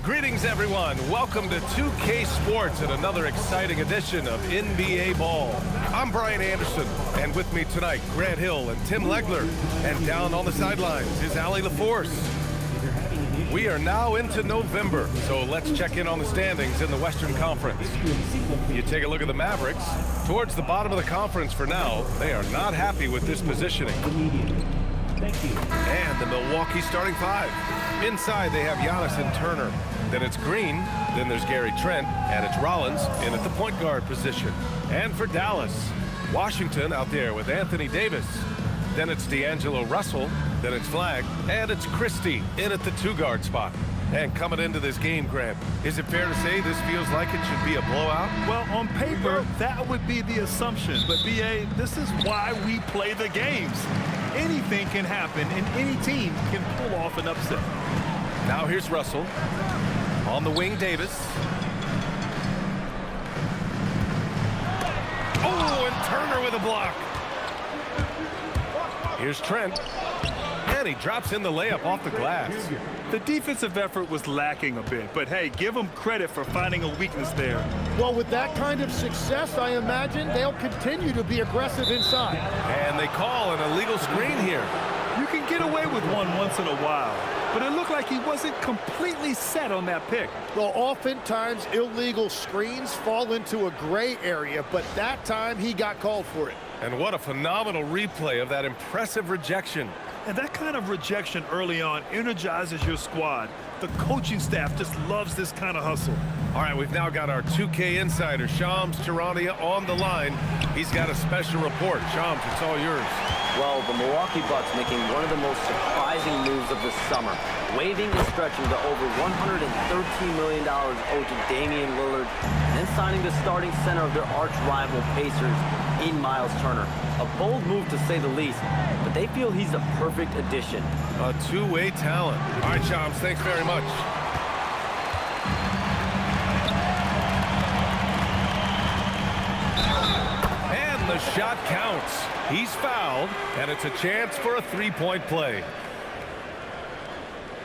Greetings, everyone. Welcome to 2K Sports and another exciting edition of NBA Ball. I'm Brian Anderson, and with me tonight, Grant Hill and Tim Legler. And down on the sidelines is Allie LaForce. We are now into November, so let's check in on the standings in the Western Conference. You take a look at the Mavericks. Towards the bottom of the conference for now, they are not happy with this positioning. And the Milwaukee starting five. Inside, they have Giannis and Turner. Then it's Green, then there's Gary Trent, and it's Rollins in at the point guard position. And for Dallas, Washington out there with Anthony Davis. Then it's D'Angelo Russell, then it's Flagg, and it's Christie in at the two-guard spot. And coming into this game, Grant, is it fair to say this feels like it should be a blowout? Well, on paper, that would be the assumption. But, B.A., this is why we play the games. Anything can happen, and any team can pull off an upset. Now here's Russell. On the wing, Davis. Oh, and Turner with a block. Here's Trent. And he drops in the layup off the glass. The defensive effort was lacking a bit, but hey, give them credit for finding a weakness there. Well, with that kind of success, I imagine they'll continue to be aggressive inside. And they call an illegal screen here. You can get away with one once in a while, but it looked like he wasn't completely set on that pick. Well, oftentimes illegal screens fall into a gray area, but that time he got called for it. And what a phenomenal replay of that impressive rejection. And that kind of rejection early on energizes your squad. The coaching staff just loves this kind of hustle. All right, we've now got our 2K insider, Shams Charania, on the line. He's got a special report. Shams, it's all yours. Well, the Milwaukee Bucks making one of the most surprising moves of the summer, waiving and stretching to over $113 million owed to Damian Lillard, and then signing the starting center of their arch-rival Pacers in Miles Turner. A bold move to say the least, but they feel he's a perfect addition. A two-way talent. All right, Shams, thanks very much. And the shot counts. He's fouled, and it's a chance for a three-point play.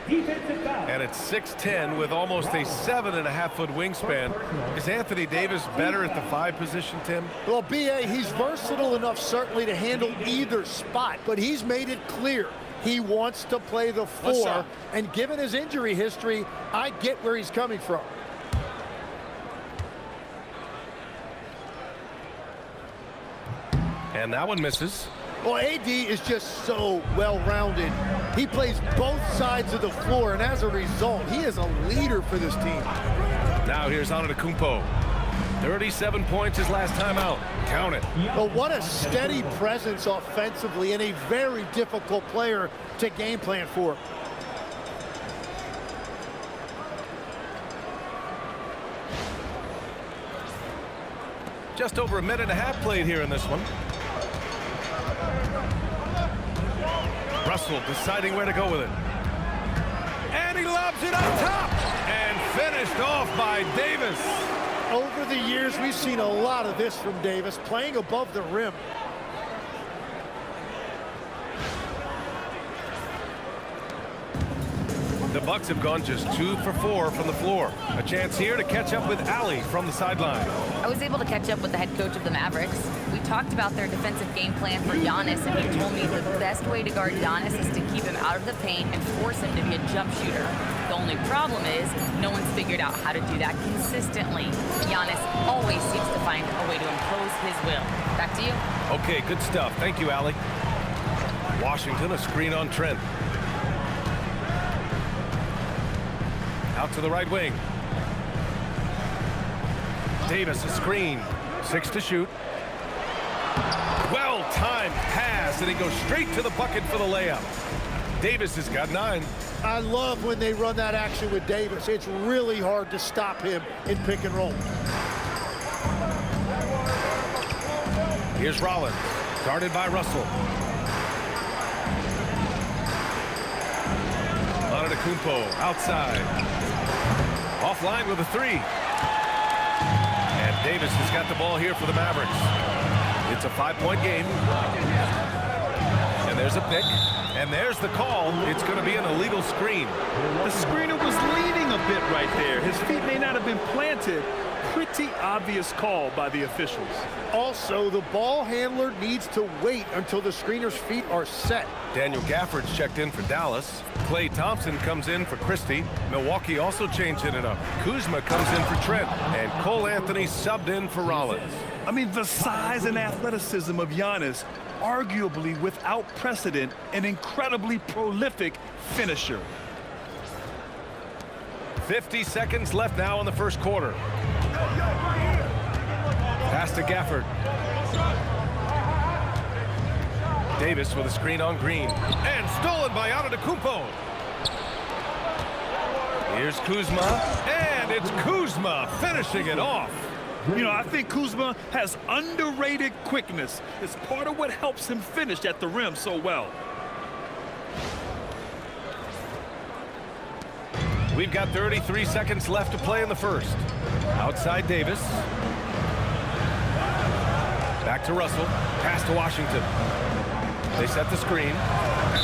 And it's 6'10" with almost a 7.5-foot wingspan. Is Anthony Davis better at the 5 position, Tim? Well, B.A., he's versatile enough certainly to handle either spot, but he's made it clear he wants to play the 4, and given his injury history, I get where he's coming from. And that one misses. Well, AD is just so well-rounded. He plays both sides of the floor, and as a result, he is a leader for this team. Now here's Antetokounmpo. 37 points his last time out. Count it. But what a steady presence offensively and a very difficult player to game plan for. Just over a minute and a half played here in this one. Russell deciding where to go with it. And he lobs it up top. And finished off by Davis. Over the years, we've seen a lot of this from Davis, playing above the rim. The Bucks have gone just 2 for 4 from the floor. A chance here to catch up with Allie from the sideline. I was able to catch up with the head coach of the Mavericks. We talked about their defensive game plan for Giannis, and he told me the best way to guard Giannis is to keep him out of the paint and force him to be a jump shooter. The only problem is no one's figured out how to do that consistently. Giannis always seems to find a way to impose his will. Back to you. Okay, good stuff. Thank you, Allie. Washington, a screen on Trent. Out to the right wing. Davis, a screen. 6 to shoot. Well-timed pass, and he goes straight to the bucket for the layup. Davis has got 9. I love when they run that action with Davis. It's really hard to stop him in pick and roll. Here's Rollins, guarded by Russell. Antetokounmpo outside. Offline with a 3. And Davis has got the ball here for the Mavericks. It's a 5-point game. And there's a pick. And there's the call. It's going to be an illegal screen. The screener was leaning a bit right there. His feet may not have been planted. Pretty obvious call by the officials. Also, the ball handler needs to wait until the screener's feet are set. Daniel Gafford's checked in for Dallas. Klay Thompson comes in for Christie. Milwaukee also changing it up. Kuzma comes in for Trent. And Cole Anthony subbed in for Rollins. I mean, the size and athleticism of Giannis, arguably without precedent, an incredibly prolific finisher. 50 seconds left now in the first quarter. Pass to Gafford. Davis with a screen on Green. And stolen by Antetokounmpo. Here's Kuzma. And it's Kuzma finishing it off. You know, I think Kuzma has underrated quickness. It's part of what helps him finish at the rim so well. We've got 33 seconds left to play in the first. Outside Davis. Back to Russell. Pass to Washington. They set the screen.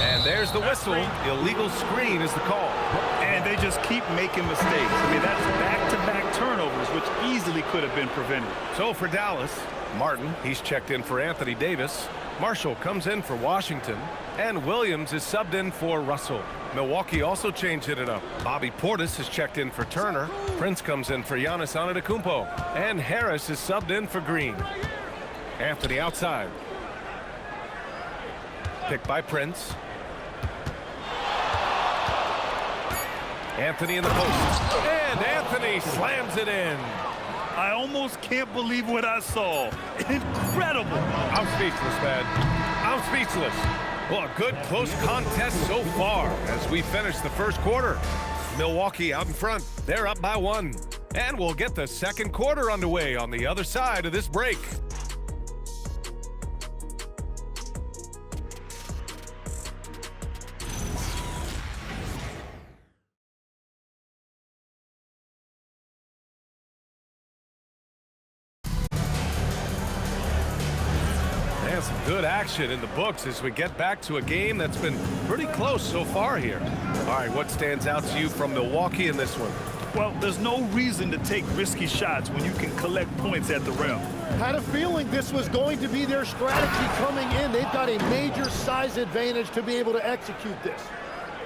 And there's the whistle. Illegal screen is the call. And they just keep making mistakes. I mean, that's back-to-back turnovers, which easily could have been prevented. So for Dallas, Martin, he's checked in for Anthony Davis. Marshall comes in for Washington. And Williams is subbed in for Russell. Milwaukee also changed it up. Bobby Portis is checked in for Turner. Prince comes in for Giannis Antetokounmpo. And Harris is subbed in for Green. Anthony outside. Picked by Prince. Anthony in the post. And Anthony slams it in. I almost can't believe what I saw. Incredible. I'm speechless, man. I'm speechless. Well, a good close contest so far as we finish the first quarter. Milwaukee out in front. They're up by 1. And we'll get the second quarter underway on the other side of this break. Some good action in the books as we get back to a game that's been pretty close so far here. All right, what stands out to you from Milwaukee in this one? Well, there's no reason to take risky shots when you can collect points at the rim. Had a feeling this was going to be their strategy coming in. They've got a major size advantage to be able to execute this.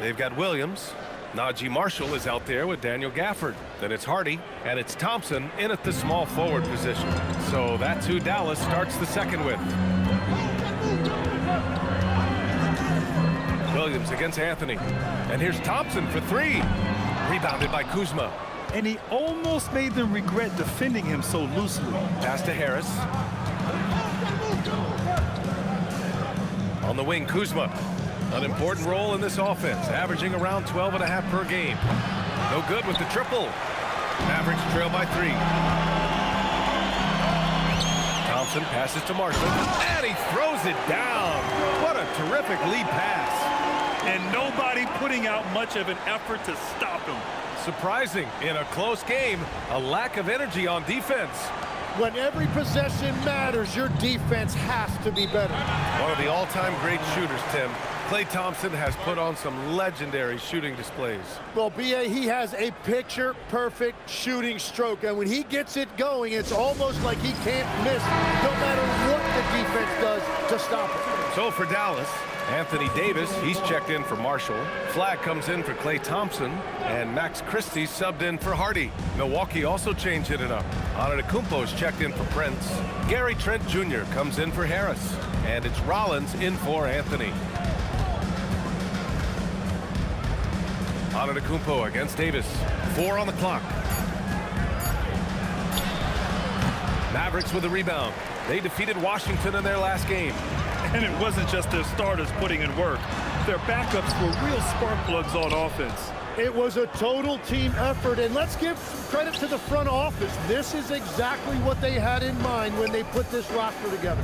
They've got Williams. Najee Marshall is out there with Daniel Gafford. Then it's Hardy, and it's Thompson in at the small forward position. So that's who Dallas starts the second with. Williams against Anthony. And here's Thompson for 3. Rebounded by Kuzma. And he almost made them regret defending him so loosely. Pass to Harris. On the wing, Kuzma. An important role in this offense, averaging around 12.5 per game. No good with the triple. Mavericks trail by 3. Thompson passes to Marshall, and he throws it down. What a terrific lead pass. And nobody putting out much of an effort to stop him. Surprising, in a close game, a lack of energy on defense. When every possession matters, your defense has to be better. One of the all-time great shooters, Tim. Klay Thompson has put on some legendary shooting displays. Well, B.A., he has a picture-perfect shooting stroke, and when he gets it going, it's almost like he can't miss, no matter what the defense does to stop it. So for Dallas, Anthony Davis, he's checked in for Marshall. Flagg comes in for Klay Thompson, and Max Christie subbed in for Hardy. Milwaukee also changed it up. Antetokounmpo's checked in for Prince. Gary Trent Jr. comes in for Harris, and it's Rollins in for Anthony. Antetokounmpo against Davis. 4 on the clock. Mavericks with the rebound. They defeated Washington in their last game. And it wasn't just their starters putting in work. Their backups were real spark plugs on offense. It was a total team effort, and let's give credit to the front office. This is exactly what they had in mind when they put this roster together.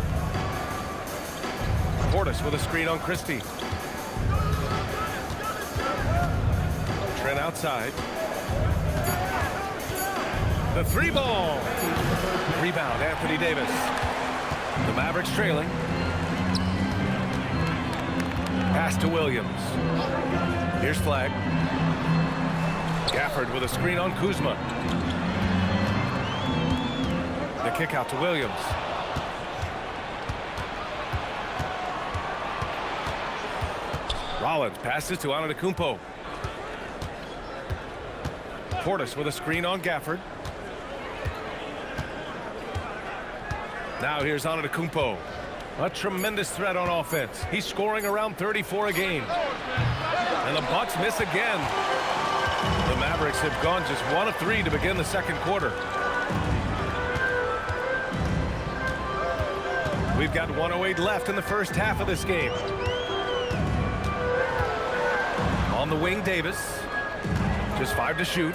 Portis with a screen on Christie. Trent outside. The 3-ball. Rebound, Anthony Davis. The Mavericks trailing. Pass to Williams. Here's Flag. Gafford with a screen on Kuzma. The kick out to Williams. Rollins passes to Antetokounmpo. Portis with a screen on Gafford. Now here's Antetokounmpo. A tremendous threat on offense. He's scoring around 34 a game. And the Bucks miss again. The Mavericks have gone just 1 of 3 to begin the second quarter. We've got 1:08 left in the first half of this game. On the wing, Davis. Just 5 to shoot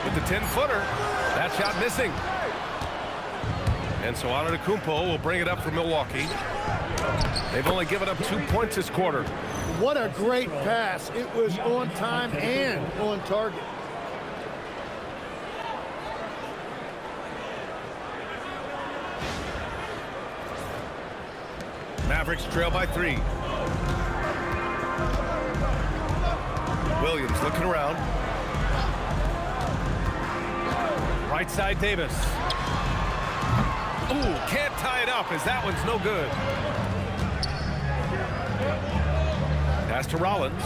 with the 10-footer. That shot missing. And so Antetokounmpo will bring it up for Milwaukee. They've only given up 2 points this quarter. What a great pass. It was on time and on target. Mavericks trail by 3. Williams looking around. Right side, Davis. Ooh, can't tie it up as that one's no good. Pass to Rollins.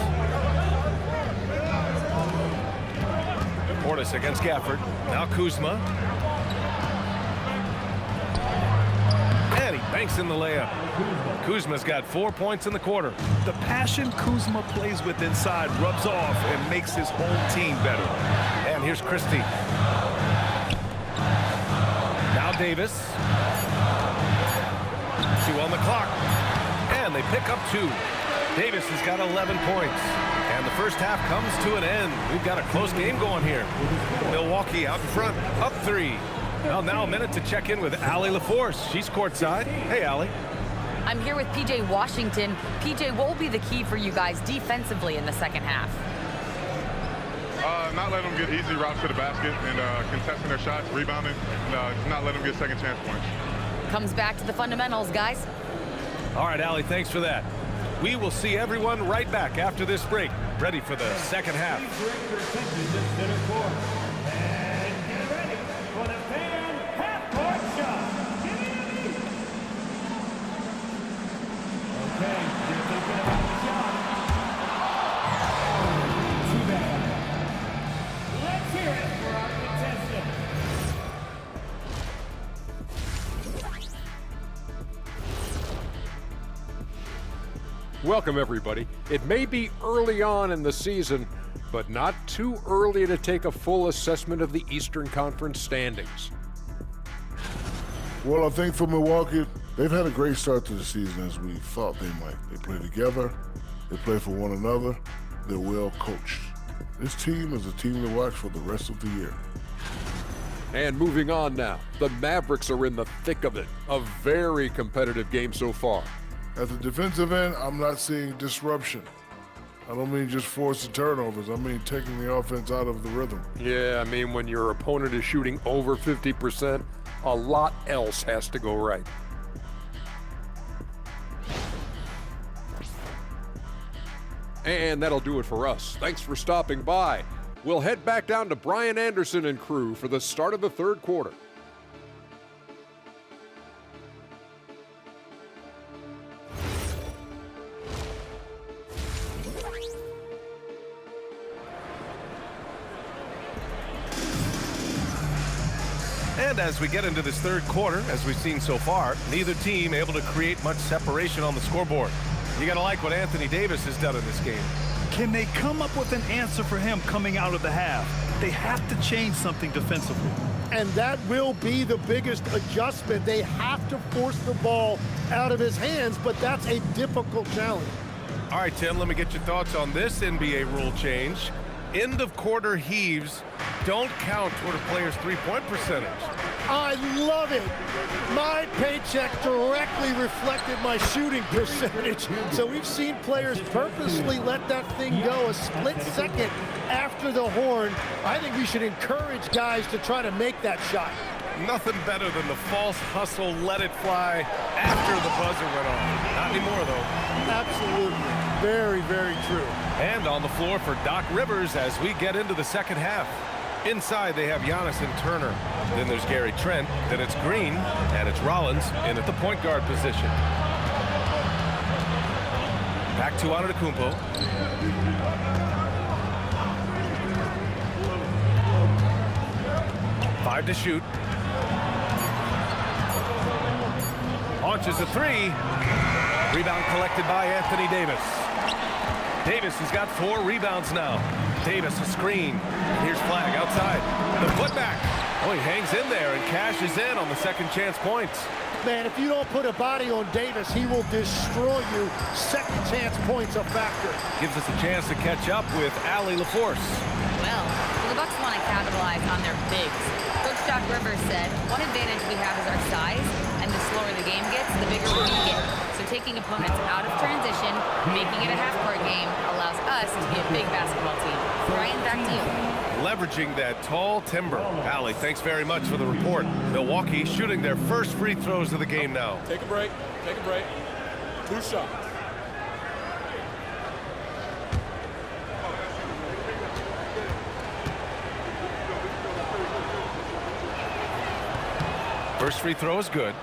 Portis against Gafford. Now Kuzma. And he banks in the layup. Kuzma's got 4 points in the quarter. The passion Kuzma plays with inside rubs off and makes his whole team better. And here's Christie. Now Davis. 2 on the clock. And they pick up 2. Davis has got 11 points. And the first half comes to an end. We've got a close game going here. Milwaukee out in front, up 3. Well, now a minute to check in with Allie LaForce. She's courtside. Hey, Allie. I'm here with PJ Washington. PJ, what will be the key for you guys defensively in the second half? Not letting them get easy routes to the basket and contesting their shots, rebounding, and not letting them get second chance points. Comes back to the fundamentals, guys. All right, Allie, thanks for that. We will see everyone right back after this break, ready for the second half. Welcome, everybody. It may be early on in the season, but not too early to take a full assessment of the Eastern Conference standings. Well, I think for Milwaukee, they've had a great start to the season as we thought they might. They play together, they play for one another, they're well coached. This team is a team to watch for the rest of the year. And moving on now, the Mavericks are in the thick of it. A very competitive game so far. At the defensive end, I'm not seeing disruption. I don't mean just forcing turnovers. I mean taking the offense out of the rhythm. Yeah, I mean when your opponent is shooting over 50%, a lot else has to go right. And that'll do it for us. Thanks for stopping by. We'll head back down to Brian Anderson and crew for the start of the third quarter. And as we get into this third quarter, as we've seen so far, neither team able to create much separation on the scoreboard. You got to like what Anthony Davis has done in this game. Can they come up with an answer for him coming out of the half? They have to change something defensively. And that will be the biggest adjustment. They have to force the ball out of his hands, but that's a difficult challenge. All right, Tim, let me get your thoughts on this NBA rule change. End of quarter heaves don't count toward a player's three-point percentage. I love it. My paycheck directly reflected my shooting percentage. So we've seen players purposely let that thing go a split second after the horn. I think we should encourage guys to try to make that shot. Nothing better than the false hustle, let it fly after the buzzer went off. Not anymore, though. Absolutely. Very, very true. And on the floor for Doc Rivers as we get into the second half. Inside, they have Giannis and Turner. Then there's Gary Trent. Then it's Green. And it's Rollins in at the point guard position. Back to Antetokounmpo. Five to shoot. Launches a three. Rebound collected by Anthony Davis. Davis has got 4 rebounds now. Davis a screen. Here's Flag outside. The putback. Oh, he hangs in there and cashes in on the second chance points. Man, if you don't put a body on Davis, he will destroy you. Second chance points a factor. Gives us a chance to catch up with Allie LaForce. Well, the Bucks want to capitalize on their bigs. Coach Doc Rivers said, one advantage we have is our size, and the slower the game gets, the bigger we get. So taking opponents out of transition, making it a half-court game, allows us to be a big basketball team. Brian, back to you. Leveraging that tall timber. Allie, thanks very much for the report. Milwaukee shooting their first free throws of the game now. Take a break. Take a break. 2 shots. First free throw is good.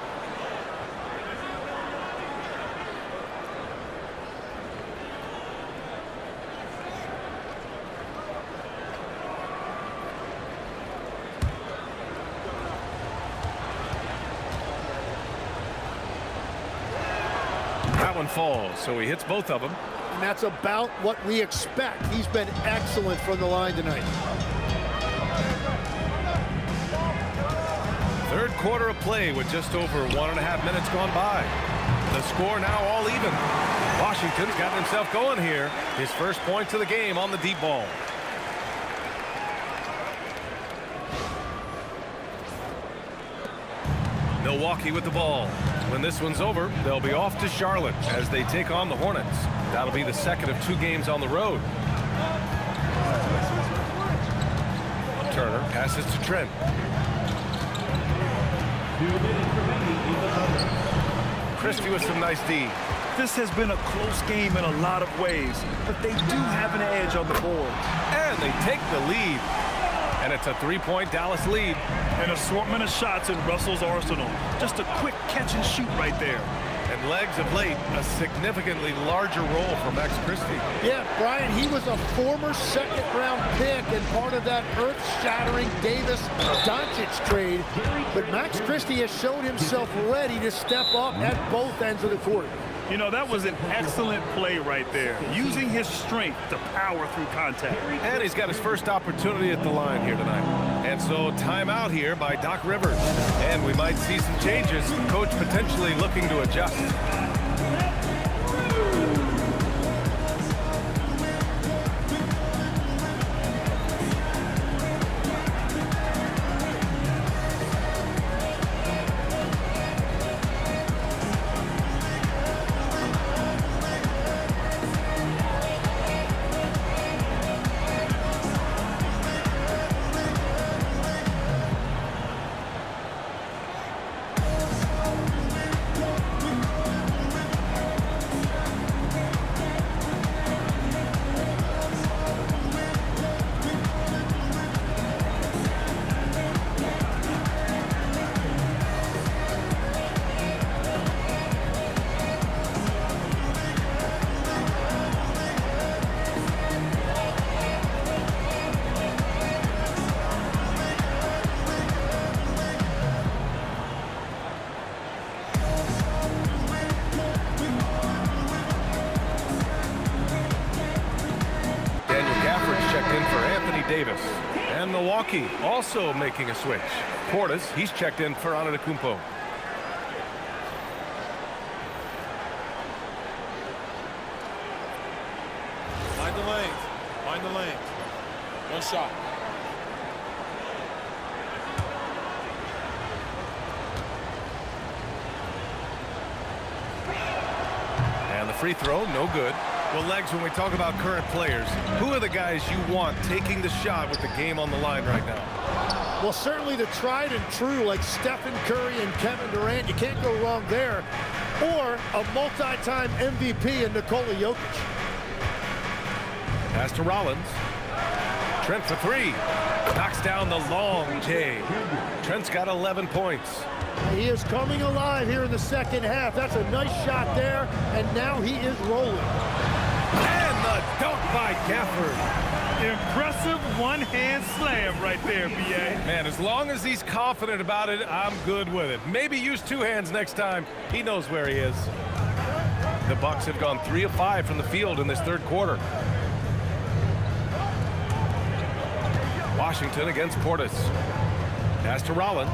That one falls, so he hits both of them. And that's about what we expect. He's been excellent from the line tonight. Third quarter of play with just over 1.5 minutes gone by. The score now all even. Washington's got himself going here. His first points of the game on the deep ball. Milwaukee with the ball. When this one's over, they'll be off to Charlotte as they take on the Hornets. That'll be the second of 2 games on the road. Turner passes to Trent. Christie with some nice D. This has been a close game in a lot of ways, but they do have an edge on the board. And they take the lead. And it's a 3-point Dallas lead. An assortment of shots in Russell's arsenal. Just a quick catch and shoot right there. And legs of late, a significantly larger role for Max Christie. Yeah, Brian, he was a former second-round pick and part of that earth-shattering Davis-Doncic trade. But Max Christie has shown himself ready to step up at both ends of the court. You know, that was an excellent play right there, using his strength to power through contact. And he's got his first opportunity at the line here tonight. And so timeout here by Doc Rivers. And we might see some changes. Coach potentially looking to adjust. Davis. And Milwaukee also making a switch. Portis, he's checked in for Antetokounmpo. Find the lanes. Find the lanes. One shot. And the free throw, no good. Well, Legs, when we talk about current players, who are the guys you want taking the shot with the game on the line right now? Well, certainly the tried and true, like Stephen Curry and Kevin Durant. You can't go wrong there. Or a multi-time MVP in Nikola Jokic. Pass to Rollins. Trent for three. Knocks down the long J. Trent's got 11 points. He is coming alive here in the second half. That's a nice shot there, and now he is rolling. And the dunk by Gafford. Impressive one-hand slam right there, B.A. Man, as long as he's confident about it, I'm good with it. Maybe use two hands next time. He knows where he is. The Bucks have gone 3 of 5 from the field in this third quarter. Washington against Portis. Pass to Rollins.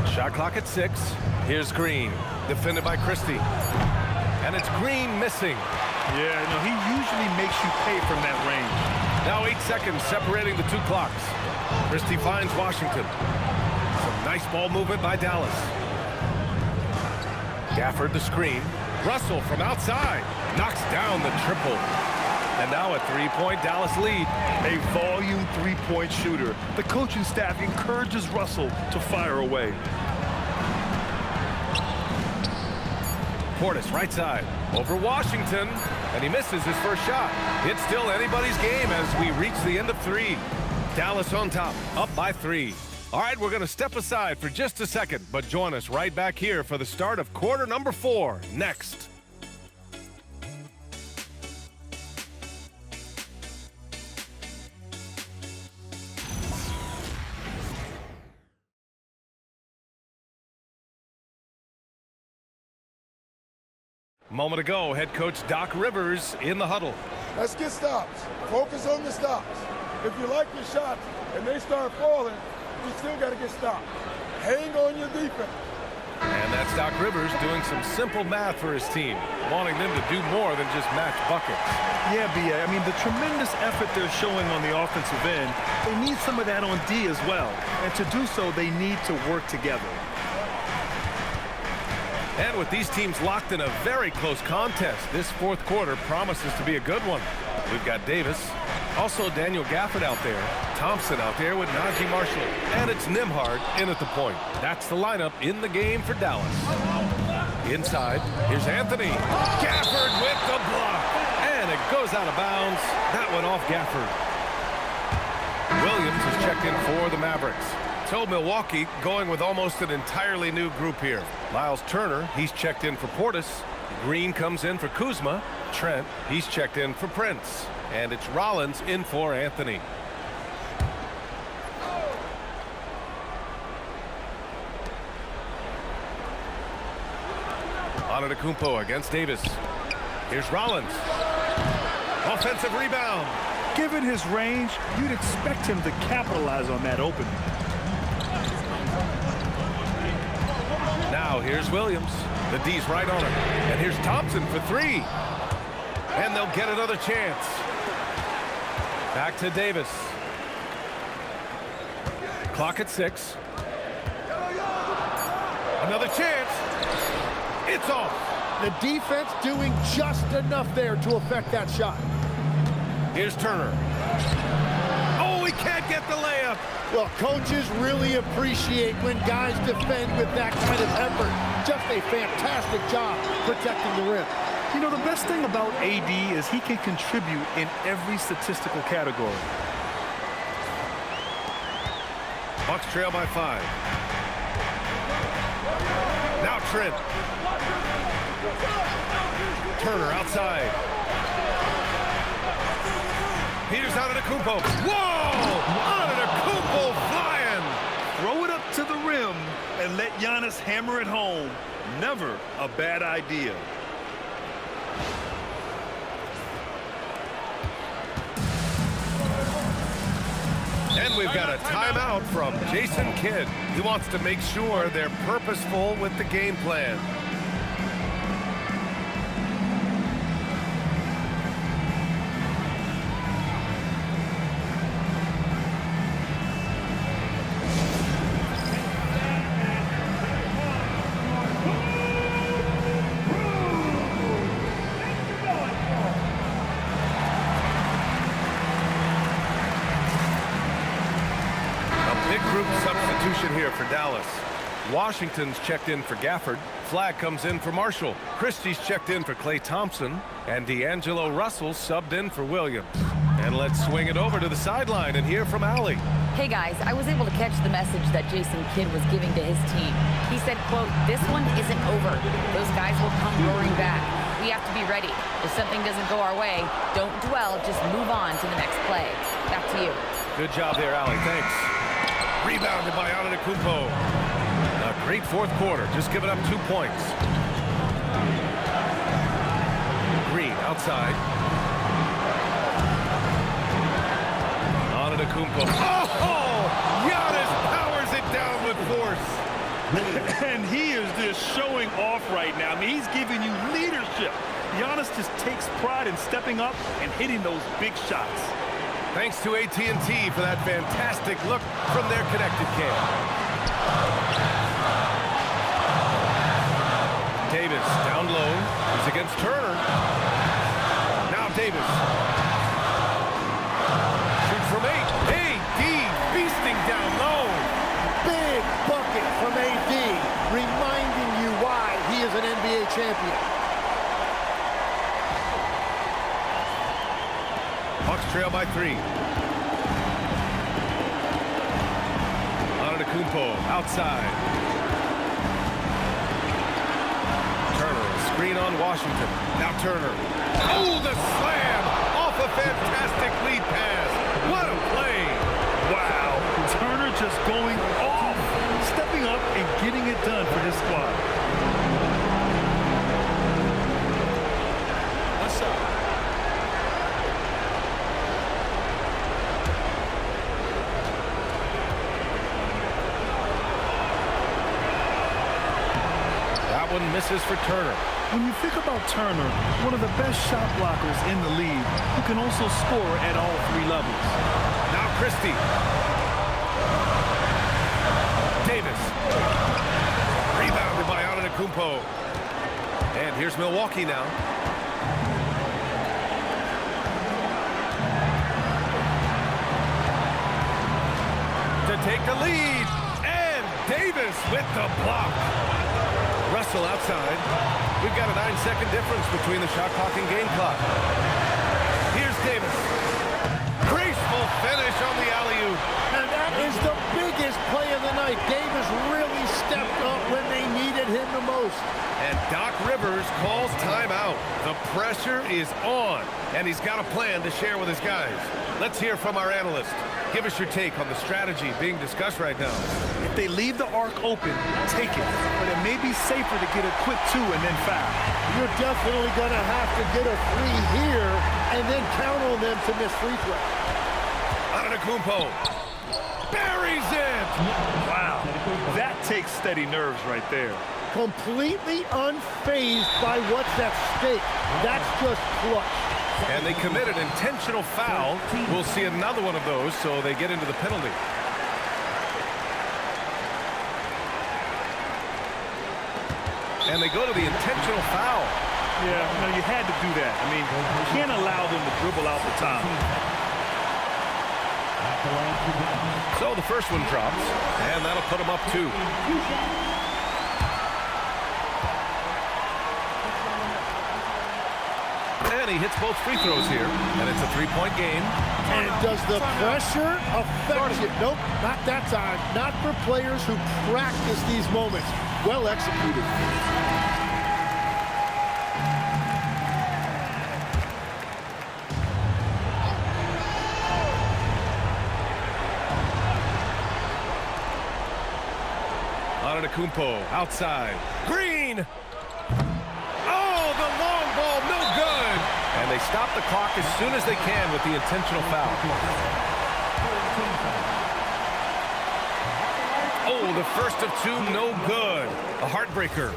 Shot clock at 6. Here's Green, defended by Christie. And it's Green missing. Yeah, no, he usually makes you pay from that range. Now 8 seconds separating the two clocks. Christie finds Washington. Some nice ball movement by Dallas. Gafford the screen. Russell from outside knocks down the triple. And now a three-point Dallas lead. A volume three-point shooter. The coaching staff encourages Russell to fire away. Portis right side over Washington, and he misses his first shot. It's still anybody's game as we reach the end of 3. Dallas on top, up by 3. All right, we're going to step aside for just a second, but join us right back here for the start of quarter number 4 next. Moment ago, head coach Doc Rivers in the huddle. Let's get stops. Focus on the stops. If you like your shots and they start falling, you still got to get stopped. Hang on your defense. And that's Doc Rivers doing some simple math for his team, wanting them to do more than just match buckets. Yeah, B.A., I mean, the tremendous effort they're showing on the offensive end, they need some of that on D as well. And to do so, they need to work together. And with these teams locked in a very close contest, this fourth quarter promises to be a good one. We've got Davis, also Daniel Gafford out there, Thompson out there with Najee Marshall, and it's Nembhard in at the point. That's the lineup in the game for Dallas. Inside, here's Anthony. Gafford with the block, and it goes out of bounds. That went off Gafford. Williams is checked in for the Mavericks. So Milwaukee going with almost an entirely new group here. Miles Turner, he's checked in for Portis. Green comes in for Kuzma. Trent, he's checked in for Prince. And it's Rollins in for Anthony. Antetokounmpo against Davis. Here's Rollins. Offensive rebound. Given his range, you'd expect him to capitalize on that opening. Now here's Williams. The D's right on him. And here's Thompson for 3. And they'll get another chance. Back to Davis. Clock at 6. Another chance. It's off. The defense doing just enough there to affect that shot. Here's Turner. Oh, he can't get the layup. Well, coaches really appreciate when guys defend with that kind of effort. Just a fantastic job protecting the rim. You know, the best thing about AD is he can contribute in every statistical category. Bucks trail by 5. Now Trent. Turner outside. Here's Antetokounmpo. Whoa! Antetokounmpo flying! Throw it up to the rim and let Giannis hammer it home. Never a bad idea. And we've got a timeout from Jason Kidd. He wants to make sure they're purposeful with the game plan. Here for Dallas. Washington's checked in for Gafford. flag comes in for Marshall. Christie's checked in for Klay Thompson. And D'Angelo Russell subbed in for Williams. And let's swing it over to the sideline and hear from Allie. Hey guys, I was able to catch the message that Jason Kidd was giving to his team. He said, quote, "This one isn't over. Those guys will come roaring back. We have to be ready. If something doesn't go our way, don't dwell, just move on to the next play." Back to you. Good job there, Allie. Thanks. Rebounded by Antetokounmpo. A great fourth quarter, just giving up 2 points. Green outside. Antetokounmpo. Oh! Giannis powers it down with force. And he is just showing off right now. I mean, he's giving you leadership. Giannis just takes pride in stepping up and hitting those big shots. Thanks to AT&T for that fantastic look from their connected cam. Davis down low. He's against Turner. Now Davis. Shoot from 8. AD feasting down low. Big bucket from AD, reminding you why he is an NBA champion. Bucks trail by 3. Antetokounmpo outside. Turner, screen on Washington. Now Turner. Oh, the slam off a fantastic lead pass. What a play. Wow, Turner just going off, stepping up and getting it done for his squad. One shot. That one misses for Turner. When you think about Turner, one of the best shot blockers in the league, who can also score at all 3 levels. Now Christie. Davis. Rebounded by Antetokounmpo. And here's Milwaukee now. To take the lead. And Davis with the block. Russell outside. We've got a 9-second difference between the shot clock and game clock. Here's Davis. Graceful finish on the alley-oop. And that is the biggest play of the night. Davis really stepped up when they needed him the most. And Doc Rivers calls timeout. The pressure is on, and he's got a plan to share with his guys. Let's hear from our analyst. Give us your take on the strategy being discussed right now. If they leave the arc open, take it. But it may be safer to get a quick 2 and then foul. You're definitely going to have to get a 3 here and then count on them to miss free throw. Antetokounmpo buries it. Wow, that takes steady nerves right there. Completely unfazed by what's at stake. That's just clutch. And they commit an intentional foul. We'll see another one of those, so they get into the penalty. And they go to the intentional foul. Yeah, no, you had to do that. I mean, you can't allow them to dribble out the top. So the first one drops, and that'll put them up 2. And he hits both free throws here, and it's a 3-point game. And does the pressure affect it? Nope, not that time. Not for players who practice these moments. Well executed. Antetokounmpo outside. Green! Oh, the long ball, no good! And they stop the clock as soon as they can with the intentional foul. Oh, the first of 2, no good. A heartbreaker.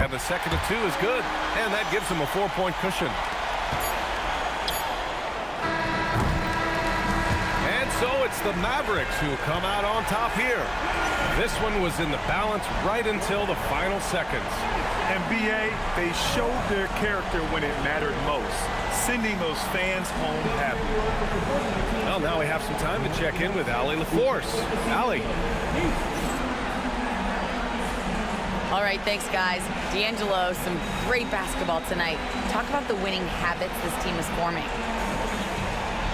And the second of 2 is good. And that gives them a 4-point cushion. So it's the Mavericks who come out on top here. This one was in the balance right until the final seconds. And BA, they showed their character when it mattered most, sending those fans home happy. Well, now we have some time to check in with Allie LaForce. Allie. All right, thanks, guys. D'Angelo, some great basketball tonight. Talk about the winning habits this team is forming.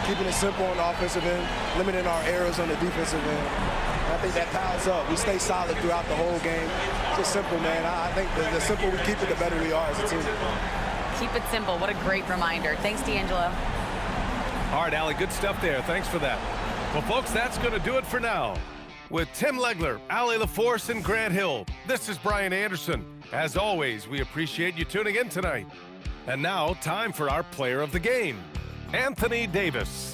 Keeping it simple on the offensive end, limiting our errors on the defensive end. I think that piles up. We stay solid throughout the whole game. Just simple, man. I think the simpler we keep it, the better we are as a team. Keep it simple. What a great reminder. Thanks, D'Angelo. All right, Allie, good stuff there. Thanks for that. Well, folks, that's going to do it for now. With Tim Legler, Allie LaForce, and Grant Hill, this is Brian Anderson. As always, we appreciate you tuning in tonight. And now, time for our player of the game, Anthony Davis.